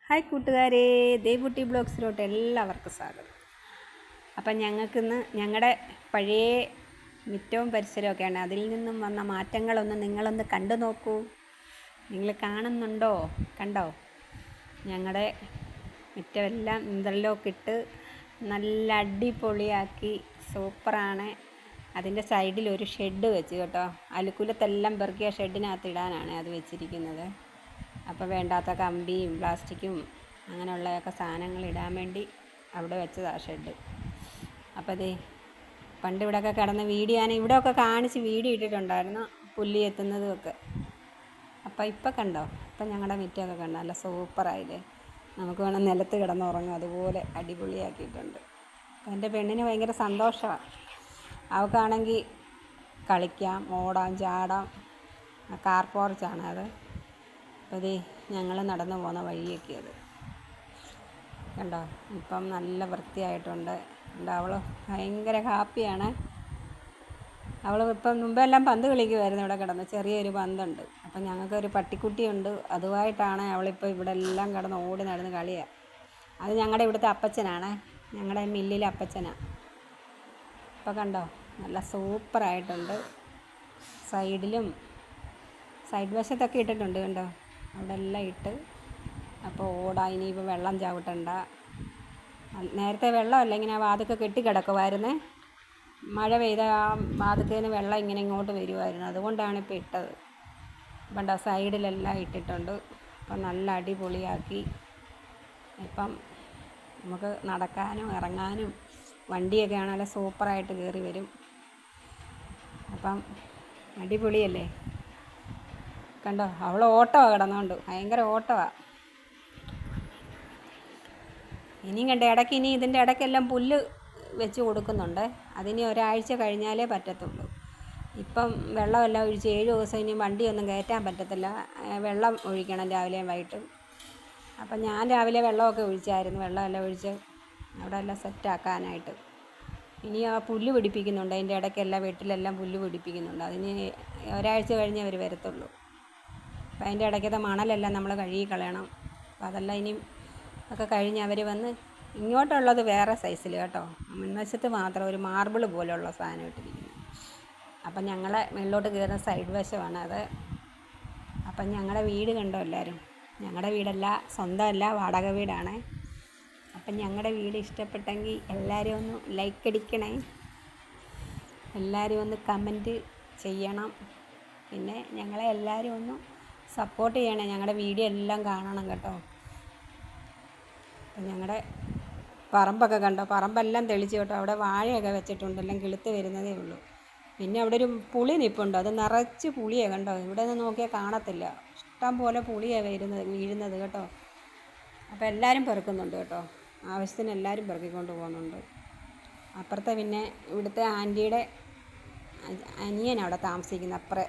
Hi കൂട്ടുകാരെ, ദേവുട്ടി ബ്ലോഗ്സിലോട്ട് എല്ലാവർക്കും സ്വാഗതം. അപ്പം ഞങ്ങൾക്കിന്ന് ഞങ്ങളുടെ പഴയ മിറ്റവും പരിസരമൊക്കെയാണ്. അതിൽ നിന്നും വന്ന മാറ്റങ്ങളൊന്ന് നിങ്ങളൊന്ന് കണ്ടു നോക്കൂ. നിങ്ങൾ കാണുന്നുണ്ടോ? കണ്ടോ? ഞങ്ങളുടെ മിറ്റമെല്ലാം ഇൻ്റർലോക്ക് ഇട്ട് നല്ല അടിപൊളിയാക്കി സൂപ്പറാണ്. അതിൻ്റെ സൈഡിൽ ഒരു ഷെഡ് വെച്ച് കേട്ടോ. അലുക്കുലത്തെല്ലാം പെറുക്കിയ ഷെഡിനകത്ത് ഇടാനാണ് അത് വെച്ചിരിക്കുന്നത്. അപ്പോൾ വേണ്ടാത്ത കമ്പിയും പ്ലാസ്റ്റിക്കും അങ്ങനെയുള്ളതൊക്കെ സാധനങ്ങൾ ഇടാൻ വേണ്ടി അവിടെ വെച്ചതാണ് ഷെഡ്. അപ്പോൾ അതേ പണ്ട് ഇവിടെയൊക്കെ കിടന്ന വീഡിയോ ഞാൻ ഇവിടെയൊക്കെ കാണിച്ച് വീഡിയോ ഇട്ടിട്ടുണ്ടായിരുന്നു, പുല്ലി എത്തുന്നതും ഒക്കെ. അപ്പോൾ ഇപ്പം കണ്ടോ, ഇപ്പം ഞങ്ങളുടെ മിറ്റമൊക്കെ കണ്ടോ, നല്ല സൂപ്പറായില്ലേ. നമുക്ക് വേണം നിലത്ത് കിടന്നുറങ്ങും, അതുപോലെ അടിപൊളിയാക്കിയിട്ടുണ്ട്. അപ്പം എൻ്റെ പെണ്ണിന് ഭയങ്കര സന്തോഷമാണ്. അവൾക്കാണെങ്കിൽ കളിക്കാം, ഓടാം, ചാടാം. കാർ പോർച്ചാണ് അത്. അപ്പോൾ ഇതേ ഞങ്ങൾ നടന്നു പോകുന്ന വഴിയൊക്കെ അത് കണ്ടോ. ഇപ്പം നല്ല വൃത്തിയായിട്ടുണ്ട്. കണ്ടോ, അവൾ ഭയങ്കര ഹാപ്പിയാണ്. അവൾ ഇപ്പം മുമ്പെല്ലാം പന്ത് കളിക്കുമായിരുന്നു ഇവിടെ കിടന്ന്. ചെറിയൊരു പന്തുണ്ട്. അപ്പം ഞങ്ങൾക്കൊരു പട്ടിക്കുട്ടിയുണ്ട്. അതുമായിട്ടാണ് അവളിപ്പോൾ ഇവിടെ എല്ലാം കിടന്ന് ഓടി നടന്ന് കളിയാണ്. അത് ഞങ്ങളുടെ ഇവിടുത്തെ അപ്പച്ചനാണ്, ഞങ്ങളുടെ മില്ലിലെ അപ്പച്ചനാണ്. ഇപ്പോൾ കണ്ടോ, നല്ല സൂപ്പറായിട്ടുണ്ട്. സൈഡിലും സൈഡ് വശത്തൊക്കെ ഇട്ടിട്ടുണ്ട് കണ്ടോ, അവിടെ എല്ലാം ഇട്ട്. അപ്പോൾ ഓടാം, ഇനിയിപ്പോൾ വെള്ളം ചവിട്ടണ്ട. നേരത്തെ വെള്ളമല്ല, ഇങ്ങനെ വാതുക്കെ കെട്ടിക്കിടക്കുമായിരുന്നേ. മഴ പെയ്ത ആ വാതുക്കേന്ന് വെള്ളം ഇങ്ങനെ ഇങ്ങോട്ട് വരുമായിരുന്നു. അതുകൊണ്ടാണ് ഇപ്പോൾ ഇട്ടത്. കണ്ടോ, സൈഡിലെല്ലാം ഇട്ടിട്ടുണ്ട്. അപ്പം നല്ല അടിപൊളിയാക്കി. ഇപ്പം നമുക്ക് നടക്കാനും ഇറങ്ങാനും വണ്ടിയൊക്കെ ആണെങ്കിലും സൂപ്പറായിട്ട് കയറി വരും. അപ്പം അടിപൊളിയല്ലേ. കണ്ടോ, അവൾ ഓട്ടമാണ് കിടന്നുകൊണ്ട്, ഭയങ്കര ഓട്ടമാണ്. ഇനിയും കണ്ടോ, ഇനി ഇതിൻ്റെ ഇടയ്ക്കെല്ലാം പുല്ല് വെച്ച് കൊടുക്കുന്നുണ്ട്. അതിനി ഒരാഴ്ച കഴിഞ്ഞാലേ പറ്റത്തുള്ളൂ. ഇപ്പം വെള്ളമെല്ലാം ഒഴിച്ച് 7 ദിവസം ഇനി വണ്ടിയൊന്നും കയറ്റാൻ പറ്റത്തില്ല. വെള്ളം ഒഴിക്കണം രാവിലെയും വൈകിട്ടും. അപ്പം ഞാൻ രാവിലെ വെള്ളമൊക്കെ ഒഴിച്ചായിരുന്നു. വെള്ളമെല്ലാം ഒഴിച്ച് അവിടെ എല്ലാം സെറ്റാക്കാനായിട്ട്. ഇനി ആ പുല്ല് പിടിപ്പിക്കുന്നുണ്ട്, അതിൻ്റെ ഇടയ്ക്കെല്ലാം വീട്ടിലെല്ലാം പുല്ല് പിടിപ്പിക്കുന്നുണ്ട്. അതിന് ഒരാഴ്ച കഴിഞ്ഞേ അവർ വരത്തുള്ളൂ. അപ്പം അതിൻ്റെ ഇടയ്ക്കത്തെ മണലെല്ലാം നമ്മൾ കഴുകി കളയണം. അപ്പം അതെല്ലാം ഇനിയും ഒക്കെ കഴിഞ്ഞ് അവർ വന്ന്. ഇങ്ങോട്ടുള്ളത് വേറെ സൈസിൽ കേട്ടോ, മുൻവശത്ത് മാത്രം ഒരു മാർബിൾ പോലെയുള്ള സാധനം ഇട്ടിരിക്കുന്നത്. അപ്പം ഞങ്ങളെ മുകളിലോട്ട് കയറുന്ന സൈഡ് വശമാണ് അത്. അപ്പം ഞങ്ങളുടെ വീട് കണ്ടോ എല്ലാവരും. ഞങ്ങളുടെ വീടല്ല, സ്വന്തമല്ല, വാടക വീടാണ്. അപ്പം ഞങ്ങളുടെ വീട് ഇഷ്ടപ്പെട്ടെങ്കിൽ എല്ലാവരും ഒന്ന് ലൈക്ക് അടിക്കണേ, എല്ലാവരും ഒന്ന് കമൻറ്റ് ചെയ്യണം. പിന്നെ ഞങ്ങളെ എല്ലാവരും ഒന്ന് സപ്പോർട്ട് ചെയ്യണേ. ഞങ്ങളുടെ വീഡിയോ എല്ലാം കാണണം കേട്ടോ. അപ്പം ഞങ്ങളുടെ പറമ്പൊക്കെ കണ്ടോ, പറമ്പെല്ലാം തെളിച്ച് കേട്ടോ. അവിടെ വാഴയൊക്കെ വെച്ചിട്ടുണ്ട്, എല്ലാം കിളുത്ത് വരുന്നതേ ഉള്ളൂ. പിന്നെ അവിടെ ഒരു പുളി നിൽപ്പുണ്ട്, അത് നിറച്ച് പുളിയാണ് കണ്ടോ. ഇവിടെ നിന്ന് നോക്കിയാൽ കാണത്തില്ല, ഇഷ്ടം പോലെ പുളിയാണ് വീഴുന്നത് കേട്ടോ. അപ്പോൾ എല്ലാവരും പെറുക്കുന്നുണ്ട് കേട്ടോ, ആവശ്യത്തിന് എല്ലാവരും പെറുക്കിക്കൊണ്ട് പോകുന്നുണ്ട്. അപ്പുറത്തെ പിന്നെ ഇവിടുത്തെ ആൻറ്റിയുടെ അനിയനാണ് അവിടെ താമസിക്കുന്നത്,